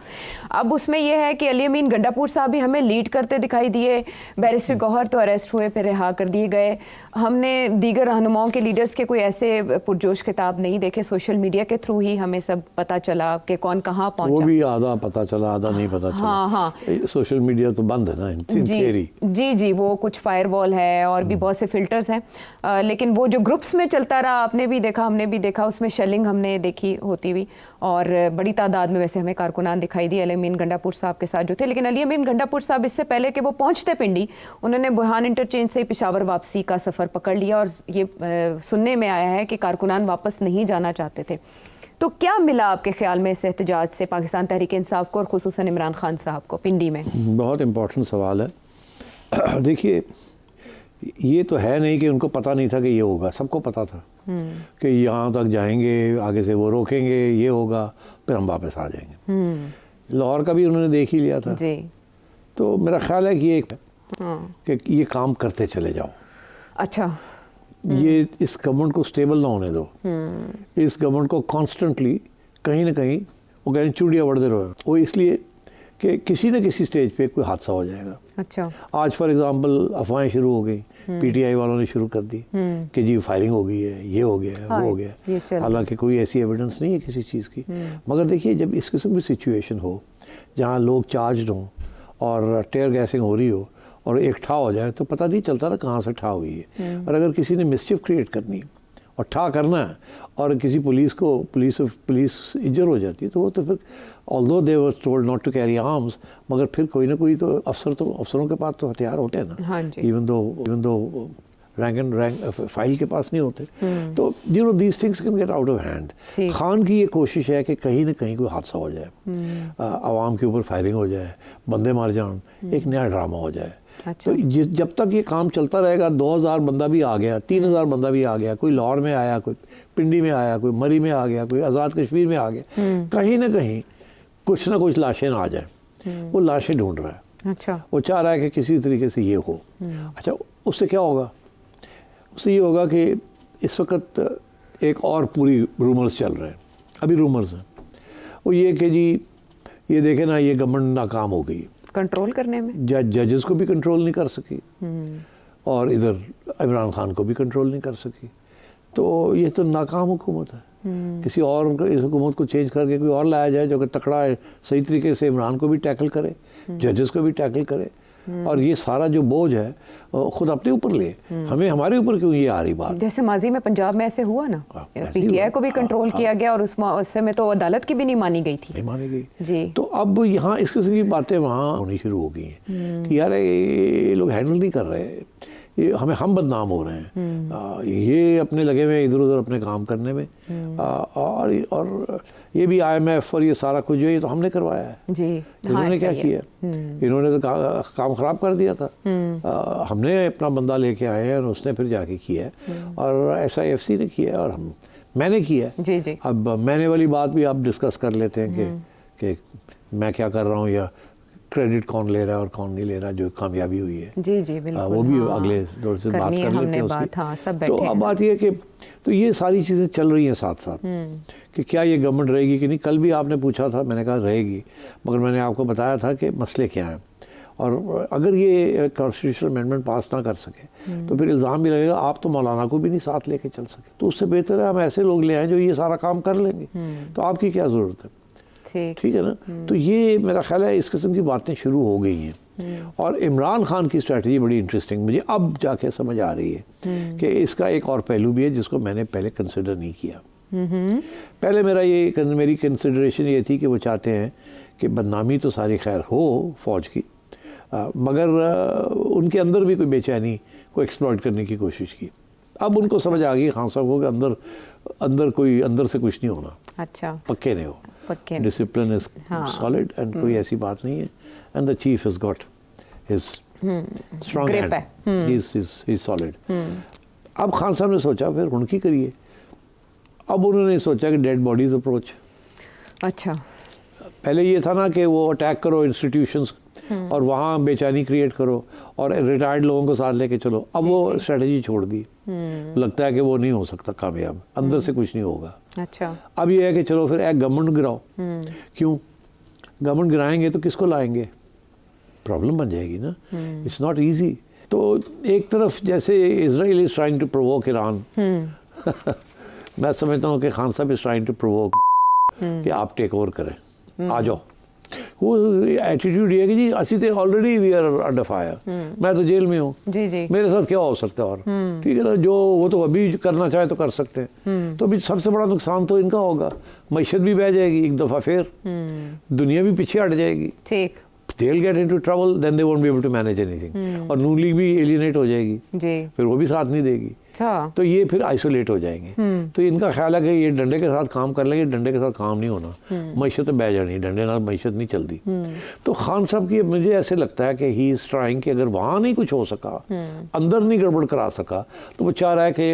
अब उसमें यह है कि अली अमीन गंडापुर साहब भी हमें लीड करते दिखाई दिए। बैरिस्टर गौहर तो अरेस्ट हुए, फिर रिहा कर दिए गए। हमने दीगर रहनुमाओं के लीडर्स के कोई ऐसे पुरजोश खिताब नहीं देखे। सोशल मीडिया के थ्रू ही हमें सब पता चला कि कौन कहाँ पहुंचा। वो भी आधा पता चला, आधा नहीं पता चला। हाँ, सोशल मीडिया तो बंद है ना, इन थियरी। जी, वो कुछ फायरवॉल है और भी बहुत से फिल्टर्स हैं, लेकिन वो जो ग्रुप्स में चलता रहा, आपने भी देखा, हमने भी देखा, उसमें शेलिंग हमने देखी होती हुई, और बड़ी तादाद में वैसे हमें कारकुनान दिखाई दिए अली अमीन गंडापुर साहब के साथ जो थे। लेकिन अली अमीन गंडापुर साहब इससे पहले कि वो पहुंचते पिंडी, उन्होंने बुरहान इंटरचेंज से पेशावर वापसी का सफ़र पकड़ लिया, और ये सुनने में आया है कि कारकुनान वापस नहीं जाना चाहते थे। तो क्या मिला आपके ख्याल में इस एहतजाज से पाकिस्तान तहरीक इंसाफ को, और खुसूसन इमरान खान साहब को पिंडी में? बहुत इम्पोर्टेंट सवाल है। देखिए, ये तो है नहीं कि उनको पता नहीं था कि ये होगा, सबको पता था कि यहाँ तक जाएंगे, आगे से वो रोकेंगे, ये होगा, फिर हम वापस आ जाएंगे। लाहौर का भी उन्होंने देख ही लिया था जी। तो मेरा ख्याल है कि ये काम करते चले जाओ। अच्छा, ये इस गवर्नमेंट को स्टेबल ना होने दो। इस गवर्नमेंट को कॉन्स्टेंटली कहीं ना कहीं वो कहें चूड़ियाँ बढ़ते रहो, वो इसलिए कि किसी न किसी स्टेज पे कोई हादसा हो जाएगा। अच्छा, आज फॉर एग्जांपल अफवाहें शुरू हो गई, पीटीआई वालों ने शुरू कर दी कि जी फायरिंग हो गई है, ये हो गया है, वो हो गया। हालांकि कोई ऐसी एविडेंस नहीं है किसी चीज़ की। मगर देखिए, जब इस किस्म की सिचुएशन हो जहाँ लोग चार्ज हों और टेयर गैसिंग हो रही हो और एक ठा हो जाए, तो पता नहीं चलता ना कहाँ से ठा हुई है। और अगर किसी ने मिसचिफ क्रिएट करनी और ठा करना है, और किसी पुलिस इंजर हो जाती है, तो वो तो फिर although they were told not to carry arms, मगर फिर कोई ना कोई तो अफसरों के पास तो हथियार होते हैं ना। हाँ जी। इवन दो रैंक फाइल के पास नहीं होते। तो you know these things can get out of hand. Khan की ये कोशिश है कि कहीं ना कहीं कोई हादसा हो जाए, आवाम के ऊपर फायरिंग हो जाए, बंदे मार जान, एक नया ड्रामा हो जाए। अच्छा। तो जब तक ये काम चलता रहेगा, 2000 बंदा भी आ गया, 3000 बंदा भी आ गया, कोई लाहौर में आया, कोई पिंडी में आया, कोई मरी में आ गया, कोई आज़ाद कश्मीर में आ गया, कहीं ना कहीं कुछ ना कुछ लाशें ना आ जाए। वो लाशें ढूंढ रहा है। अच्छा, वो चाह रहा है कि किसी तरीके से ये हो। अच्छा, उससे क्या होगा? उससे ये होगा कि इस वक्त एक और पूरी रूमर्स चल रहे हैं, अभी रूमर्स हैं, वो ये कि जी ये देखें ना, ये गवर्नमेंट नाकाम हो गई कंट्रोल करने में। जजेस को भी कंट्रोल नहीं कर सकी, और इधर इमरान खान को भी कंट्रोल नहीं कर सकी। तो ये तो नाकाम हुकूमत है। किसी और इस हुकूमत को चेंज करके कोई और लाया जाए जो कि तकड़ा है, सही तरीके से इमरान को भी टैकल करे, जजेस को भी टैकल करे, और ये सारा जो बोझ है खुद अपने ऊपर ले, हमें हमारे ऊपर क्यों ये आ रही बात। जैसे माजी में पंजाब में ऐसे हुआ ना, ऐसे ही पीटीआई हुआ। को भी कंट्रोल किया गया और उससे में तो अदालत की भी नहीं मानी गई थी। नहीं मानी गई जी। तो अब यहाँ इस किस्म की बातें वहाँ होनी शुरू हो गई हैं कि यार ये लोग हैंडल नहीं कर रहे, ये हम बदनाम हो रहे हैं। ये अपने लगे हुए इधर उधर अपने काम करने में, और ये भी IMF और ये सारा कुछ जो है ये तो हमने करवाया है जी। इन्होंने क्या किया, इन्होंने तो काम खराब कर दिया था। हमने अपना बंदा लेके आए हैं और उसने फिर जाके किया है, और SIFC ने किया है और मैंने किया है। जी जी। अब मैंने वाली बात भी आप डिस्कस कर लेते हैं कि मैं क्या कर रहा हूँ या क्रेडिट कौन ले रहा है और कौन नहीं ले रहा जो कामयाबी हुई है। जी जी बिल्कुल। वो भी अगले दौर से बात कर लेते हैं उसकी। हाँ, सब तो अब बात ये है कि तो ये सारी चीज़ें चल रही हैं साथ साथ कि क्या ये गवर्नमेंट रहेगी कि नहीं। कल भी आपने पूछा था, मैंने कहा रहेगी, मगर मैंने आपको बताया था कि मसले क्या हैं, और अगर ये कॉन्स्टिट्यूशनल अमेंडमेंट पास ना कर सके तो फिर इल्ज़ाम भी लगेगा आप तो मौलाना को भी नहीं साथ लेके चल सके। तो उससे बेहतर है हम ऐसे लोग ले आएँ जो ये सारा काम कर लेंगे, तो आपकी क्या ज़रूरत है। ठीक है ना। तो ये मेरा ख्याल है इस किस्म की बातें शुरू हो गई हैं, और इमरान खान की स्ट्रेटजी बड़ी इंटरेस्टिंग मुझे अब जाके समझ आ रही है कि इसका एक और पहलू भी है जिसको मैंने पहले कंसिडर नहीं किया। पहले मेरी कंसिडरेशन ये थी कि वो चाहते हैं कि बदनामी तो सारी खैर हो फौज की, मगर उनके अंदर भी कोई बेचैनी को एक्सप्लॉइट करने की कोशिश की। अब उनको समझ आ गई खान साहब को कि अंदर से कुछ नहीं होना। अच्छा, पक्के नहीं हो, डिसिप्लिन इज सॉलिड एंड कोई ऐसी बात नहीं है, and the chief has got his strong hand, he is solid. अब खान साहब ने सोचा फिर उनकी करिए। अब उन्होंने सोचा कि डेड बॉडीज अप्रोच। अच्छा, पहले ये था ना कि वो अटैक करो इंस्टीट्यूशंस और वहाँ बेचैनी क्रिएट करो और रिटायर्ड लोगों को साथ लेके चलो। अब वो स्ट्रेटजी छोड़ दी, लगता है कि वो नहीं हो सकता कामयाब, अंदर से कुछ नहीं होगा। अच्छा, अब ये है कि चलो फिर एक गवर्नमेंट गिराओ। क्यों गवर्नमेंट गिराएंगे तो किसको लाएंगे, प्रॉब्लम बन जाएगी ना। It's not easy. तो एक तरफ जैसे Israel is trying to provoke Iran, मैं समझता हूँ कि खान साहब इज ट्राइंग टू प्रोवोक कि आप टेक ओवर करें, आ जाओ। वो एटीट्यूड ये कि जी असी तो already we are under fire, मैं तो जेल में हूँ, मेरे साथ क्या हो सकता है। और ठीक है ना, जो वो तो अभी करना चाहे तो कर सकते हैं। तो अभी सबसे बड़ा नुकसान तो इनका होगा, मईशत भी बह जाएगी एक दफ़ा, फिर दुनिया भी पीछे हट जाएगी। ठीक, they'll get into trouble, then they won't be able to manage anything। और नून लीग भी एलिनेट हो जाएगी जी, फिर वो भी साथ नहीं देगी। तो ये फिर आइसोलेट हो जाएंगे। तो इनका ख्याल है कि ये डंडे के साथ काम कर लेंगे, डंडे के साथ काम नहीं होना, मईशत तो बह जानी, डंडे नाल मईशत नहीं चलती। तो खान साहब की मुझे ऐसे लगता है कि ही इज ट्राइंग कि अगर वहाँ नहीं कुछ हो सका, अंदर नहीं गड़बड़ करा सका, तो वो चाह रहा है कि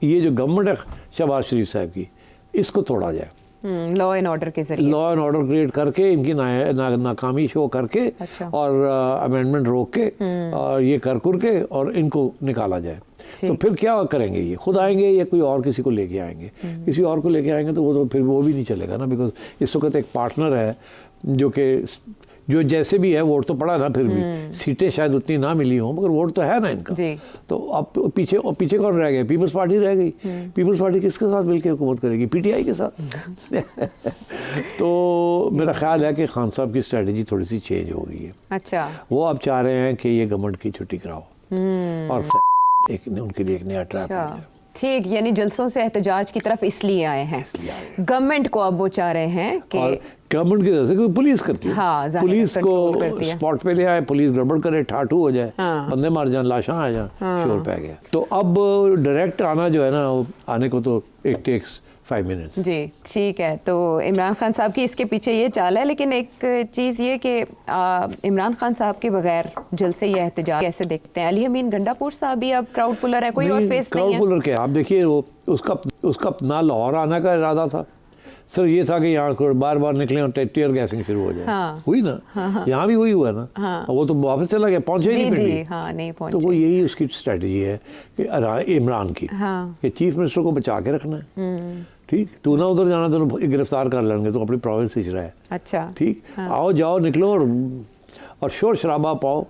ये जो गवर्नमेंट है शहबाज शरीफ साहब की, इसको तोड़ा जाए। लॉ एंड ऑर्डर के जरिए, लॉ एंड ऑर्डर क्रिएट करके इनकी नाकामी शो करके, अच्छा, और अमेंडमेंट रोक के और ये कर के और इनको निकाला जाए। तो फिर क्या करेंगे, ये खुद आएंगे या कोई और किसी को लेके आएंगे। किसी और को लेके आएंगे तो वो तो फिर वो भी नहीं चलेगा ना, बिकॉज इस वक्त एक पार्टनर है जो जैसे भी है, वोट तो पड़ा ना, फिर भी सीटें शायद उतनी ना मिली हों मगर वोट तो है ना इनका। तो अब पीछे कौन रह गए, पीपल्स पार्टी रह गई। पीपल्स पार्टी किसके साथ मिलकर हुकूमत करेगी, PTI के साथ। तो मेरा ख्याल है कि खान साहब की स्ट्रेटजी थोड़ी सी चेंज हो गई है। अच्छा, वो अब चाह रहे हैं कि ये गवर्नमेंट की छुट्टी कराओ और उनके लिए एक नया ट्रैप हो जाए। ठीक, यानी जलसों से एहतजाज की तरफ इसलिए आए हैं गवर्नमेंट को, अब वो चाह रहे हैं कि गवर्नमेंट की तरफ से पुलिस करती है। हाँ, पुलिस को स्पॉट पे ले आए, पुलिस गड़बड़ करे, ठाठू हो जाए, बंदे मार जाए, लाशा आ जाए, शोर पै गया। तो अब डायरेक्ट आना जो है ना, आने को तो एक टेक्स 5 मिनट्स। जी, ठीक है। तो इमरान खान साहब की इसके पीछे ये चाल है, लेकिन एक चीज़ ये कि इमरान खान साहब के बगैर जलसे ये एहतजाज कैसे देखते हैं। अली अमीन गंडापुर साहब भी अब क्राउड पुलर है, कोई और फेस नहीं है। क्राउड पुलर क्या, आप देखिए वो उसका ना लाहौर आने का इरादा था सर, ये था कि यहाँ बार बार निकले और टीयर गैसिंग शुरू हो जाए। हाँ, हुई ना। हाँ, यहाँ भी वही हुआ ना। हाँ, वो तो वापस चला गया, पहुंचे ही नहीं पिंडी। हाँ, नहीं पहुंचे। तो वो यही उसकी स्ट्रेटजी है कि इमरान की, कि चीफ मिनिस्टर को बचा के रखना है। ठीक, तू ना उधर जाना तो गिरफ्तार कर लेंगे, तो अपनी प्रोविंस हिच रहा है। अच्छा, ठीक, आओ जाओ निकलो और शोर शराबा पाओ,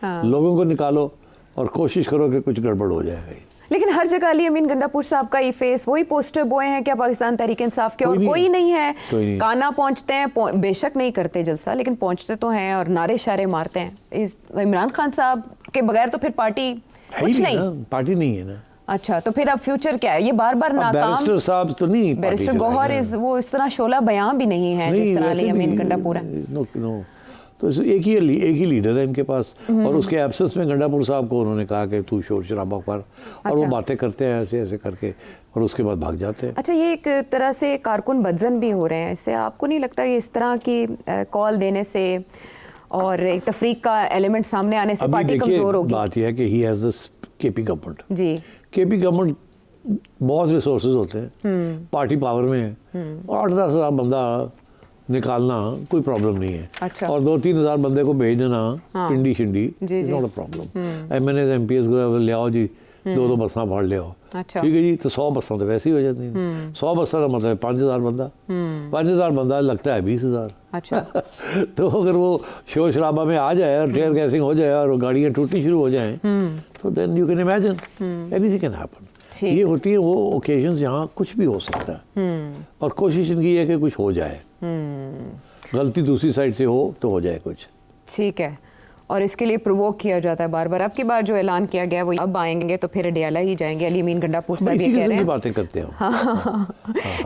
लोगों को निकालो और कोशिश करो कि कुछ गड़बड़ हो जाएगा। लेकिन हर जगह अली अमीन गंडापुर साहब का ही फेस, वही पोस्टर बोए हैं क्या पाकिस्तान तहरीक इंसाफ के, और कोई नहीं है। काना पहुंचते हैं, बेशक नहीं करते जलसा, लेकिन पहुंचते तो हैं और नारे शारे मारते हैं। इस इमरान खान साहब के बगैर तो फिर पार्टी कुछ नहीं, पार्टी नहीं है ना। अच्छा, तो फिर अब फ्यूचर क्या है? ये बार बार नाकाम। बैरिस्टर साहब तो नहीं, बैरिस्टर गौहर वो इस तरह शोला बयां भी नहीं है जिस तरह अली अमीन गंडापुर है। नो, तो एक ही लीडर है इनके पास, और उसके एब्सेंस में गंडापुर साहब को उन्होंने कहा कि तू शोर शराबा कर, और वो बातें करते हैं ऐसे ऐसे करके, और उसके बाद भाग जाते हैं। अच्छा, ये एक तरह से कारकुन बदजन भी हो रहे हैं, इससे आपको नहीं लगता कि इस तरह की कॉल देने से और एक तफरीक का एलिमेंट सामने आने से पार्टी कमजोर होगी? बात यह है कि he has this KP government जी, केपी गवर्नमेंट बहुत रिसोर्सेज होते हैं, पार्टी पावर में है, 8-10 हज़ार बंदा निकालना कोई प्रॉब्लम नहीं है। अच्छा। और 2-3 हज़ार बंदे को भेज देना पिंडी शिंडी, not a problem. MNAs MPs को ले आओ जी, 2-2 बसां फाड़ ले आओ, अच्छा, ठीक है जी, तो 100 बसां तो वैसे ही हो जाती हैं। 100 बसां का मतलब 5,000 बंदा, 5,000 बंदा लगता है 20,000। अच्छा तो अगर वो शोर शराबा में आ जाए और टेयर गैसिंग हो जाए और गाड़ियाँ टूटनी शुरू हो जाएं, तो then you can imagine anything can happen. ये होती है वो ओकेजन्स जहाँ कुछ भी हो सकता है, और कोशिश इनकी है कि कुछ हो जाए, गलती दूसरी साइड से हो तो हो जाए कुछ। ठीक है, और इसके लिए प्रोवोक किया जाता है बार बार। अब की बार जो ऐलान किया गया वो अब आएंगे तो फिर अडियाला ही जाएंगे, अली अमीन गंडापुर साहब ये कह रहे हैं। बातें करते हैं हाँ,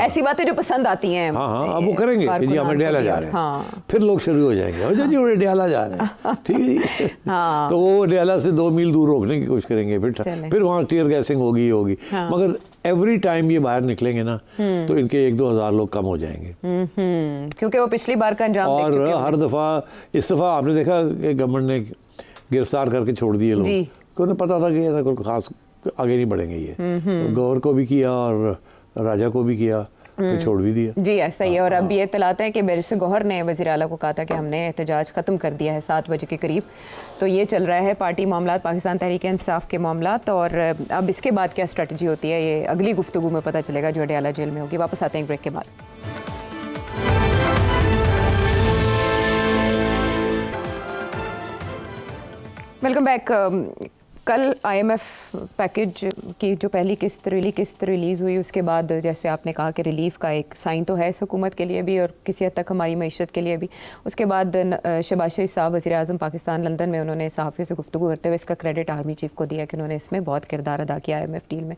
ऐसी बातें जो पसंद आती हैं। हाँ, अब वो करेंगे कि जी हम अडियाला जा रहे हैं, फिर लोग शुरू हो जाएंगे, अच्छा जी अडियाला जा रहे हैं, ठीक है जी। तो वो अडियाला से 2 मील दूर रोकने की कोशिश करेंगे, फिर वहाँ टीयर गैसिंग होगी। मगर एवरी टाइम ये बाहर निकलेंगे ना तो इनके 1-2 हज़ार लोग कम हो जाएंगे, क्योंकि वो पिछली बार का अंजाम देख चुके हैं। और हर दफ़ा इस दफ़ा आपने देखा कि गवर्नमेंट ने गिरफ्तार करके छोड़ दिए लोग, उन्हें पता था कि ये कोई खास आगे नहीं बढ़ेंगे। ये गौर को भी किया और राजा को भी किया, तो छोड़ भी दिया। जी ऐसा ही है। और अब ये इत्तलात है कि बैरिस्टर गौहर ने वज़ीर आला को कहा था कि हमने एहतजाज ख़त्म कर दिया है 7 बजे के करीब। तो ये चल रहा है पार्टी मामलात, पाकिस्तान तहरीक इंसाफ के मामलात, और अब इसके बाद क्या स्ट्रेटजी होती है ये अगली गुफ्तगू में पता चलेगा जो अडियाला जेल में होगी। वापस आते हैं एक ब्रेक के बाद। Welcome back. कल IMF पैकेज की जो पहली किस्त रिलीज़ हुई, उसके बाद जैसे आपने कहा कि रिलीफ का एक साइन तो है इस हुकूमत के लिए भी और किसी हद तक हमारी मईशत के लिए भी। उसके बाद शहबाज शरीफ साहब वज़ीर-ए-आज़म पाकिस्तान लंदन में उन्होंने सहाफ़ियों से गुफ्तगू करते हुए इसका क्रेडिट आर्मी चीफ़ को दिया कि उन्होंने इसमें बहुत किरदार अदा किया IMF डील में।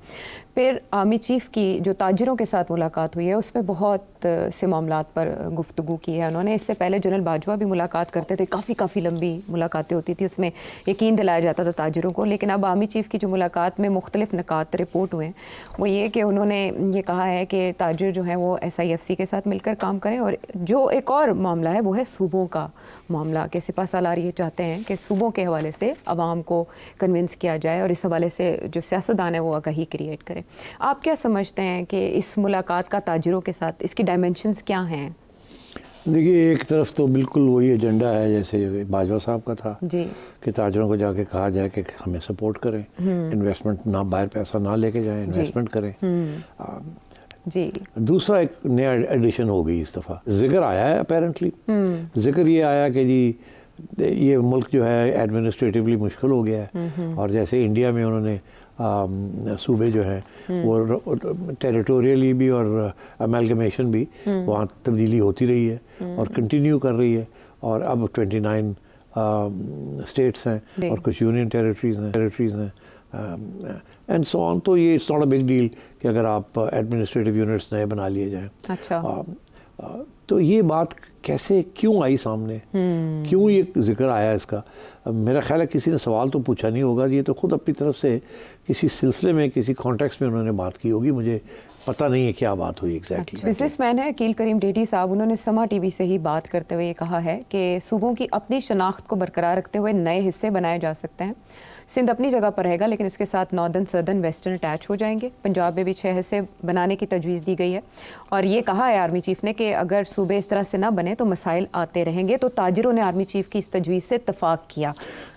फिर आर्मी चीफ़ की जो ताजिरों के साथ मुलाकात हुई है उसमें बहुत से मामलात पर गुफ्तगू की है उन्होंने। इससे पहले जनरल बाजवा भी मुलाकात करते थे, काफ़ी लंबी मुलाकातें होती थी, उसमें यकीन दिलाया जाता था ताजिरों को। लेकिन अब आर्मी चीफ़ की जो मुलाकात में मुख्तलिफ नकात रिपोर्ट हुए हैं वो ये कि उन्होंने ये कहा है कि ताजिर जो हैं वो SIFC के साथ मिलकर काम करें। और जो एक और मामला है वो है सूबों का मामला, कि सिपा सालार ये चाहते हैं कि सूबों के हवाले से आवाम को कन्विंस किया जाए और इस हवाले से जो सियासतदान है वो आगाही क्रिएट करें। आप क्या समझते हैं कि इस मुलाकात का ताजिरों के साथ इसकी डायमेंशंस क्या हैं? देखिए, एक तरफ तो बिल्कुल वही एजेंडा है जैसे बाजवा साहब का था जी, कि ताजरों को जाके कहा जाए कि हमें सपोर्ट करें, इन्वेस्टमेंट ना, बाहर पैसा ना लेके जाएं, इन्वेस्टमेंट करें। जी, दूसरा एक नया एडिशन हो गई इस दफ़ा, जिक्र आया है अपेरेंटली, जिक्र ये आया कि जी ये मुल्क जो है एडमिनिस्ट्रेटिवली मुश्किल हो गया है, और जैसे इंडिया में उन्होंने सूबे जो हैं वो टेरिटोरियली भी और अमेलगमेशन भी वहाँ तब्दीली होती रही है और कंटिन्यू कर रही है, और अब 29 स्टेट्स हैं और कुछ यूनियन टेरिटरीज़ हैं एंड सो ऑन। तो ये it's not a big deal कि अगर आप एडमिनिस्ट्रेटिव यूनिट्स नए बना लिए जाएं। अच्छा, तो ये बात कैसे क्यों आई सामने, क्यों ये जिक्र आया इसका? मेरा ख्याल है किसी ने सवाल तो पूछा नहीं होगा, ये तो खुद अपनी तरफ से किसी सिलसिले में, किसी कॉन्टेक्स्ट में उन्होंने बात की होगी। मुझे पता नहीं है क्या बात हुई एग्जैक्टली। बिजनेसमैन है अकील करीम डेडी साहब, उन्होंने समा TV से ही बात करते हुए ये कहा है कि सूबों की अपनी शनाख्त को बरकरार रखते हुए नए हिस्से बनाए जा सकते हैं। सिंध अपनी जगह पर रहेगा लेकिन उसके साथ नॉर्दर्न, सदर्न, वेस्टर्न अटैच हो जाएंगे। पंजाब में भी 6 हिस्से बनाने की तजवीज़ दी गई है, और ये कहा है आर्मी चीफ़ ने कि अगर सूबे इस तरह से ना बने तो मसाइल आते रहेंगे। तो ताजिरों ने आर्मी चीफ़ की इस तजवीज़ से इत्तफाक किया।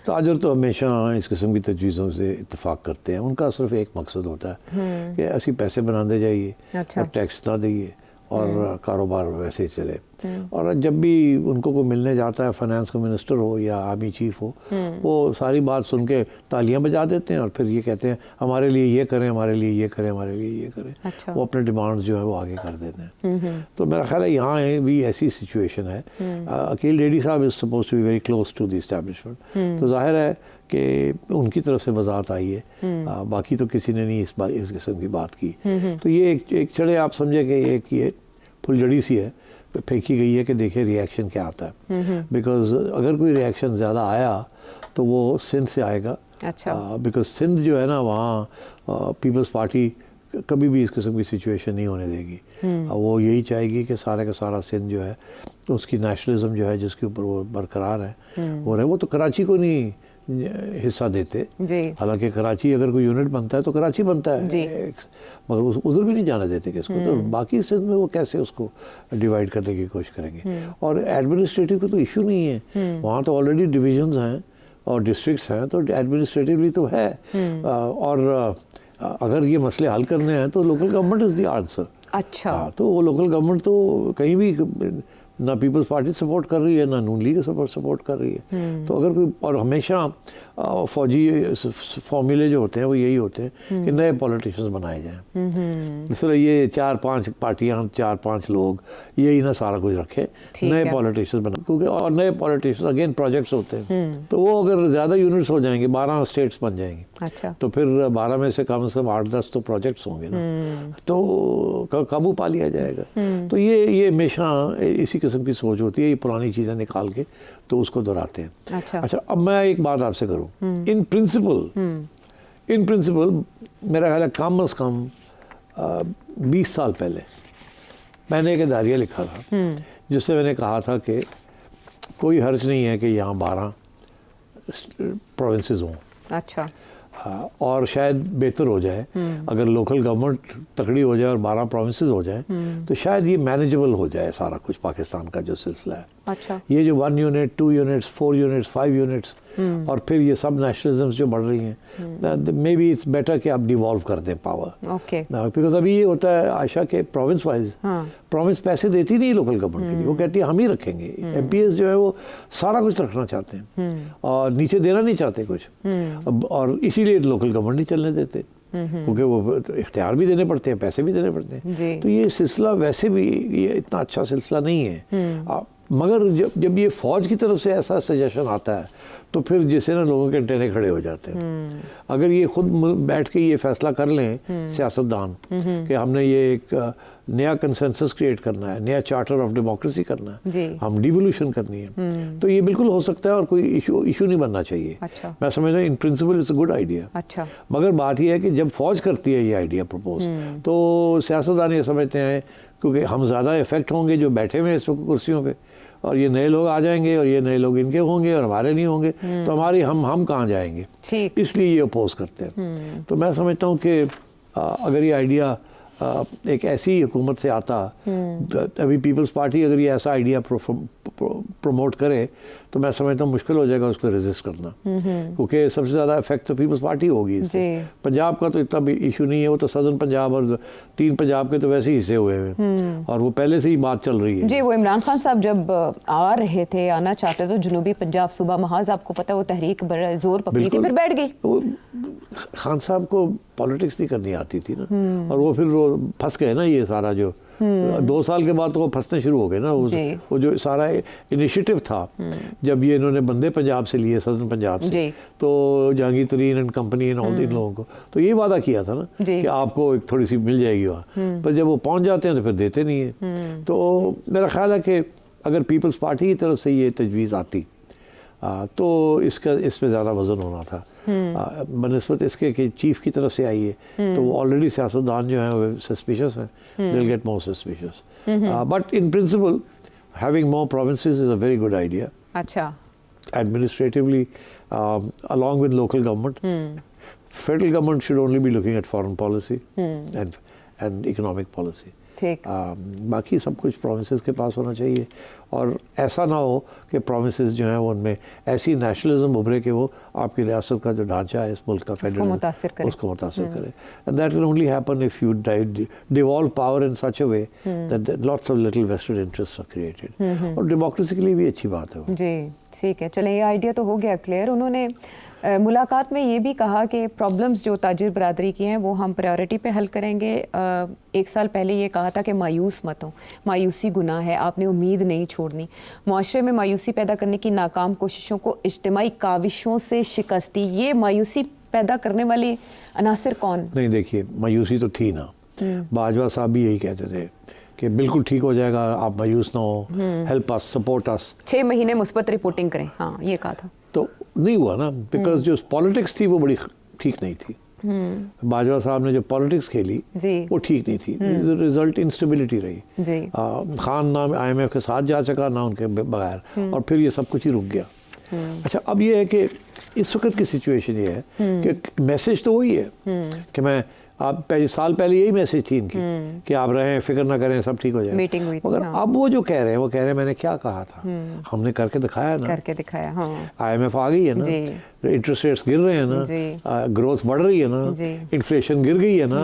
ताजिर तो हमेशा इस किस्म की तजवीज़ों से इत्तफाक करते हैं, उनका सिर्फ एक मकसद होता है कि ऐसी पैसे बनाते जाइए, अच्छा, और टैक्स ना दिए और कारोबार वैसे ही चले। और जब भी उनको कोई मिलने जाता है, फाइनेंस का मिनिस्टर हो या आर्मी चीफ हो, वो सारी बात सुन के तालियां बजा देते हैं और फिर ये कहते हैं हमारे लिए ये करें, हमारे लिए ये करें, हमारे लिए ये करें। अच्छा। वो अपने डिमांड्स जो है वो आगे कर देते हैं। तो मेरा ख्याल है यहाँ भी ऐसी सिचुएशन है। अकील रेड्डी साहब is suppose to be very close to the establishment, तो जाहिर है कि उनकी तरफ से वजाहत आई है, बाकी तो किसी ने नहीं इस किस्म की बात की। तो ये एक चढ़े आप समझे कि एक ये फुलझड़ी सी है, फेंकी गई है कि देखें रिएक्शन क्या आता है। बिकॉज अगर कोई रिएक्शन ज़्यादा आया तो वो सिंध से आएगा। अच्छा। बिकॉज सिंध जो है ना, वहाँ पीपल्स पार्टी कभी भी इस किस्म की सिचुएशन नहीं होने देगी। वो यही चाहेगी कि सारे का सारा सिंध जो है उसकी नेशनलिज्म जो है जिसके ऊपर वो बरकरार है वो रहे। वो तो कराची को नहीं हिस्सा देते, हालांकि कराची अगर कोई यूनिट बनता है तो कराची बनता है, मगर उधर भी नहीं जाने देते किसको। तो बाकी सिंध में वो कैसे उसको डिवाइड करने की कोशिश करेंगे। और एडमिनिस्ट्रेटिव का तो इशू नहीं है, वहाँ तो ऑलरेडी डिविजन्स हैं और डिस्ट्रिक्ट्स हैं, तो एडमिनिस्ट्रेटिवली तो है। और अगर ये मसले हल करने हैं तो local government is the answer. अच्छा। तो वो लोकल गवर्नमेंट तो कहीं भी ना पीपल्स पार्टी सपोर्ट कर रही है ना नून लीग सपोर्ट कर रही है। तो अगर कोई, और हमेशा फौजी फॉर्मूले जो होते हैं वो यही होते हैं कि नए पॉलिटिशियंस बनाए जाएं। इस तरह ये 4-5 पार्टियां, 4-5 लोग यही ना सारा कुछ रखे, नए पॉलिटिशियंस बना, क्योंकि और नए पॉलिटिशियंस अगेन प्रोजेक्ट्स होते हैं। तो वो अगर ज़्यादा यूनिट्स हो जाएंगे, 12 स्टेट्स बन जाएंगी। अच्छा। तो फिर 12 में से कम 8-10 तो प्रोजेक्ट्स होंगे ना, तो काबू पा लिया जाएगा। तो ये हमेशा इसी किस्म की सोच होती है, ये पुरानी चीज़ें निकाल के तो उसको दोहराते हैं। अच्छा, अब मैं एक बात आपसे करूं, इन प्रिंसिपल मेरा ख्याल है कम से कम 20 साल पहले मैंने एक इदारिया लिखा था जिससे मैंने कहा था कि कोई हर्ज नहीं है कि यहाँ 12 प्रोविंसेस हों। अच्छा। और शायद बेहतर हो जाए अगर लोकल गवर्नमेंट तकड़ी हो जाए और 12 प्रोविंसेस हो जाए, तो शायद ये मैनेजेबल हो जाए सारा कुछ पाकिस्तान का जो सिलसिला है। अच्छा। ये जो 1 यूनिट, 2 यूनिट्स, 4 यूनिट्स, 5 यूनिट्स और फिर ये सब नेशनलिज्म्स जो बढ़ रही हैं, मे बी इट्स बेटर कि आप डिवॉल्व कर दें पावर। ओके। बिकॉज अभी ये होता है आशा के प्रोविंस वाइज प्रोविंस पैसे देती नहीं लोकल गवर्नमेंट के लिए, वो कहती है हम ही रखेंगे। एमपीएस जो है वो सारा कुछ रखना चाहते हैं और नीचे देना नहीं चाहते कुछ, और इसीलिए लोकल गवर्नमेंट नहीं चलने देते, क्योंकि वो इख्तियार भी देने पड़ते हैं, पैसे भी देने पड़ते हैं। तो ये सिलसिला वैसे भी ये इतना अच्छा सिलसिला नहीं है। मगर जब ये फौज की तरफ से ऐसा सजेशन आता है तो फिर जैसे ना लोगों के अंटेने खड़े हो जाते हैं। अगर ये खुद बैठ के ये फैसला कर लें सियासतदान कि हमने ये एक नया कंसेंसस क्रिएट करना है, नया चार्टर ऑफ डेमोक्रेसी करना है, हम डिवोल्यूशन करनी है, तो ये बिल्कुल हो सकता है और कोई इशू नहीं बनना चाहिए। अच्छा। मैं समझता हूँ in principle it's a good idea. अच्छा। मगर बात यह है कि जब फौज करती है ये आइडिया प्रपोज, तो सियासतदान ये समझते हैं क्योंकि हम ज़्यादा इफेक्ट होंगे जो बैठे हुए हैं इस वक्त कुर्सियों पे, और ये नए लोग आ जाएंगे और ये नए लोग इनके होंगे और हमारे नहीं होंगे, तो हमारी हम कहाँ जाएंगे, इसलिए ये अपोज करते हैं। तो मैं समझता हूँ कि अगर ये आइडिया एक ऐसी हुकूमत से आता, अभी पीपल्स पार्टी अगर ये ऐसा आइडिया प्रमोट करे तो मैं समझता हूँ मुश्किल हो जाएगा उसको रेजिस्ट करना, क्योंकि सबसे ज़्यादा इफेक्ट तो पीपल्स पार्टी होगी इससे। पंजाब का तो इतना भी इशू नहीं है, वो तो सदर्न पंजाब और 3 पंजाब के तो वैसे ही हिस्से हुए हैं और वो पहले से ही बात चल रही है। जी, वो इमरान खान साहब जब आ रहे थे, आना चाहते तो जनूबी पंजाब सूबा महाज, आपको पता है वो तहरीक बड़ा जोर पकड़ी थी, फिर बैठ गई। खान साहब को पॉलिटिक्स नहीं करनी आती थी ना, और वो फिर फंस गए ना, ये सारा जो 2 साल के बाद तो वो फंसने शुरू हो गए ना। वो जो सारा इनिशिएटिव था जब ये इन्होंने बंदे पंजाब से लिए, सदर्न पंजाब से, तो जहांगीर तरीन and company and all in लोगों को तो ये वादा किया था ना कि आपको एक थोड़ी सी मिल जाएगी वहाँ, पर जब वो पहुँच जाते हैं तो फिर देते नहीं है। तो मेरा ख्याल है कि अगर पीपल्स पार्टी की तरफ से ये तजवीज़ आती तो इसमें ज़्यादा वजन होना था, बनस्बत इसके कि चीफ की तरफ से आई है तो ऑलरेडी सियासतदान जो हैं वो सस्पिशियस हैं, they will get more suspicious, but in principle having more provinces is a very good idea. अच्छा। Administratively along with local government, federal government should only be looking at foreign policy and economic policy. ठीक। बाकी सब कुछ promises के पास होना चाहिए, और ऐसा ना हो कि प्रोमिसेस जो हैं वो उनमें ऐसी नेशनलिज्म उभरे कि वो आपकी रियासत का जो ढांचा है इस मुल्क का फेडरल उसको मुतासिर करे। And that can only happen if you devolve power in such a way that lots of little vested interest are created, और डेमोक्रेसी के लिए भी अच्छी बात है वो। जी ठीक है, चलें, ये आइडिया तो हो गया क्लियर। उन्होंने मुलाकात में ये भी कहा कि प्रॉब्लम्स जो ताजिर बरादरी की हैं वो हम प्रायोरिटी पे हल करेंगे। एक साल पहले ये कहा था कि मायूस मत हो, मायूसी गुनाह है, आपने उम्मीद नहीं छोड़नी। मुआशरे में मायूसी पैदा करने की नाकाम कोशिशों को इज्तिमाई काविशों से शिकस्त दी। ये मायूसी पैदा करने वाले अनासर कौन? नहीं, देखिए, मायूसी तो थी ना, बाजवा साहब भी यही कहते थे कि बिल्कुल ठीक हो जाएगा, आप मायूस ना हो, हेल्प अस, सपोर्ट अस, 6 महीने मुस्बत रिपोर्टिंग करें। हाँ, ये कहा था। तो नहीं हुआ ना, बिकॉज जो पॉलिटिक्स थी वो बड़ी ठीक नहीं थी। बाजवा साहब ने जो पॉलिटिक्स खेली वो ठीक नहीं थी, रिजल्ट इंस्टेबिलिटी रही जी। खान ना IMF के साथ जा सका ना उनके बगैर, और फिर ये सब कुछ ही रुक गया। अच्छा, अब ये है कि इस वक्त की सिचुएशन ये है कि मैसेज तो वही है कि मैं आप साल पहले यही मैसेज थी इनकी कि आप रहें, फिक्र ना करें, सब ठीक हो जाएगा। मीटिंग हुई थी, मगर हाँ। अब वो जो कह रहे हैं वो कह रहे हैं मैंने क्या कहा था, हमने करके दिखाया ना, करके दिखाया। हाँ। IMF आ गई है ना, इंटरेस्ट रेट्स गिर रहे हैं ना, ग्रोथ बढ़ रही है ना, इन्फ्लेशन गिर गई है ना,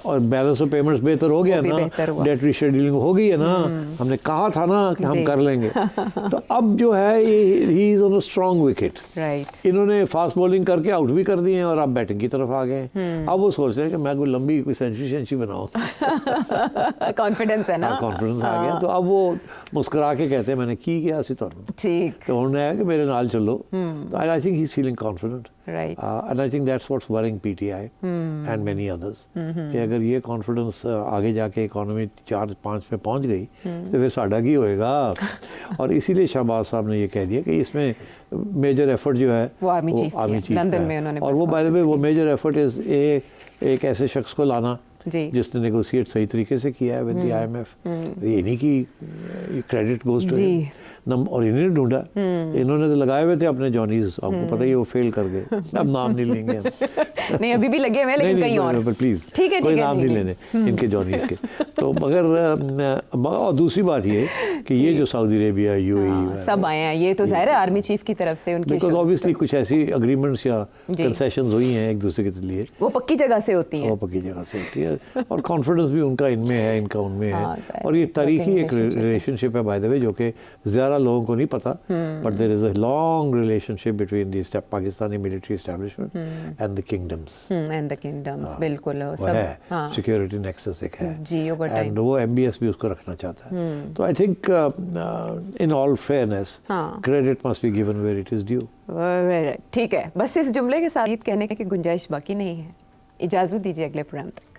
और बैलेंस ऑफ पेमेंट्स बेहतर हो गया ना, डेट रीशेड्यूलिंग हो गई है ना, हमने कहा था ना कि हम कर लेंगे। तो अब जो है he is on a strong wicket. इन्होंने फास्ट बॉलिंग करके आउट भी कर दिए हैं और अब बैटिंग की तरफ आ गए। अब वो सोच रहे हैं कि मैं कोई लंबी कोई सेंचुरी बनाऊं। कॉन्फिडेंस है ना, कॉन्फिडेंस आ गया। तो अब वो मुस्कुरा के कहते हैं मैंने की क्या सी तुहानू, ठीक, तो उन्होंने आया कि मेरे नाल चलो। I think he is feeling confident, and I think that's what's worrying PTI and many others, कि अगर ये कॉन्फिडेंस आगे जाके इकोनॉमी 4-5 में पहुंच गई तो फिर साडा की होएगा। और इसीलिए शहबाज साहब ने ये कह दिया कि इसमें मेजर एफर्ट जो है वो आर्मी चीफ लंदन में उन्होंने, और वो बाय द वे वो मेजर एफर्ट इज एक ऐसे शख्स को लाना जिसने नेगोशिएट सही तरीके से किया है विद द IMF। ये नहीं कि क्रेडिट गोज टू हिम, और इन्होंने ढूंढा, इन्होंने तो लगाए हुए थे अपने जॉनीज, आपको पता ही वो फेल कर गए। अब नाम नहीं लेंगे नहीं, अभी भी लगे हुए हैं लेकिन कहीं और, प्लीज ठीक है, कोई नाम नहीं लेने इनके जॉनीज के। तो मगर और दूसरी बात ये कि ये जो सऊदी अरेबिया, UAE सब आए हैं, ये तो जाहिर है आर्मी चीफ की तरफ से उनकी, बिकॉज ऑब्वियसली कुछ ऐसी एग्रीमेंट्स या कंसेशंस हुई हैं एक दूसरे के लिए, वो पक्की जगह से होती हैं, वो पक्की जगह से होती है, और कॉन्फिडेंस भी उनका इनमें है, इनका उनमें है। और ये तारीखी एक रिलेशनशिप है बाय द वे, जो कि ज़्यादा लोगों को नहीं पता, but there is a long relationship between the Pakistani military establishment and the kingdoms, बिल्कुल सब है, सिक्योरिटी नेक्सस एक है जी, एंड वो MBS भी उसको रखना चाहता है। तो I think in all fairness credit must be given where it is due. ठीक है, बस इस जुमले के साथ कहने की गुंजाइश बाकी नहीं है। इजाज़त दीजिए अगले प्रोग्राम तक।